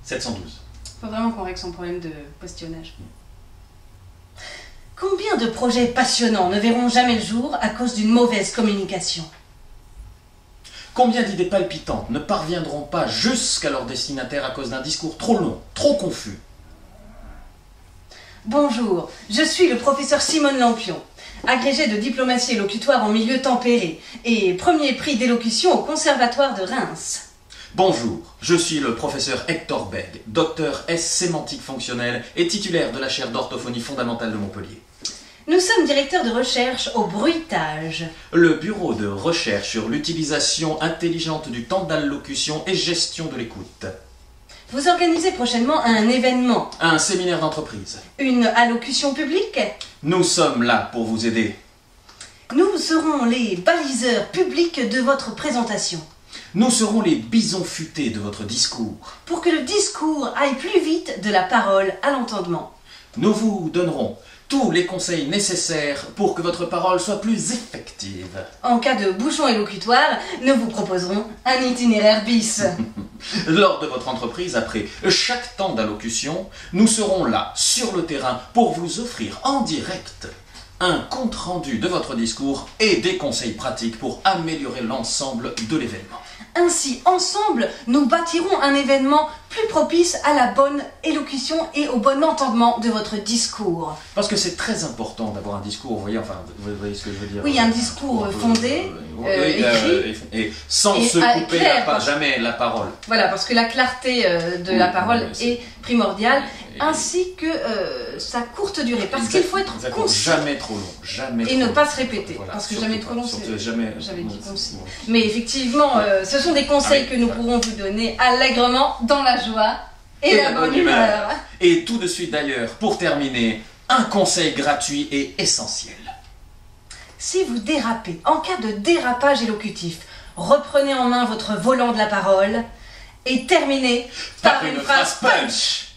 712. Faut vraiment qu'on règle son problème de postillonnage. Combien de projets passionnants ne verront jamais le jour à cause d'une mauvaise communication? Combien d'idées palpitantes ne parviendront pas jusqu'à leur destinataire à cause d'un discours trop long, trop confus? Bonjour, je suis le professeur Simone Lampion, agrégé de diplomatie élocutoire en milieu tempéré et premier prix d'élocution au Conservatoire de Reims. Bonjour, je suis le professeur Hector Beg, docteur S sémantique fonctionnelle et titulaire de la chaire d'orthophonie fondamentale de Montpellier. Nous sommes directeurs de recherche au Bruitage. Le bureau de recherche sur l'utilisation intelligente du temps d'allocution et gestion de l'écoute. Vous organisez prochainement un événement, Un séminaire d'entreprise. une allocution publique. Nous sommes là pour vous aider. Nous serons les baliseurs publics de votre présentation. Nous serons les bisons futés de votre discours. Pour que le discours aille plus vite de la parole à l'entendement. Nous vous donnerons tous les conseils nécessaires pour que votre parole soit plus effective. En cas de bouchon élocutoire, nous vous proposerons un itinéraire bis. Lors de votre entreprise, après chaque temps d'allocution, nous serons là, sur le terrain, pour vous offrir en direct un compte-rendu de votre discours et des conseils pratiques pour améliorer l'ensemble de l'événement. Ainsi, ensemble, nous bâtirons un événement plus propice à la bonne élocution et au bon entendement de votre discours. Parce que c'est très important d'avoir un discours, vous voyez, enfin, vous voyez ce que je veux dire. Oui, un discours fondé, écrit, et sans et se couper clair, jamais la parole. Voilà, parce que la clarté de la parole est primordiale, ainsi que sa courte durée. Parce qu'il faut être concis. Jamais trop long, jamais et trop ne long. pas se répéter. Voilà, parce que surtout jamais trop long, surtout c'est... jamais. J'avais dit concis. Mais effectivement, ce sont des conseils que nous pourrons vous donner allègrement dans la joie et la bonne humeur. Et tout de suite d'ailleurs, pour terminer, un conseil gratuit et essentiel. Si vous dérapez, en cas de dérapage élocutif, reprenez en main votre volant de la parole et terminez par une phrase punch.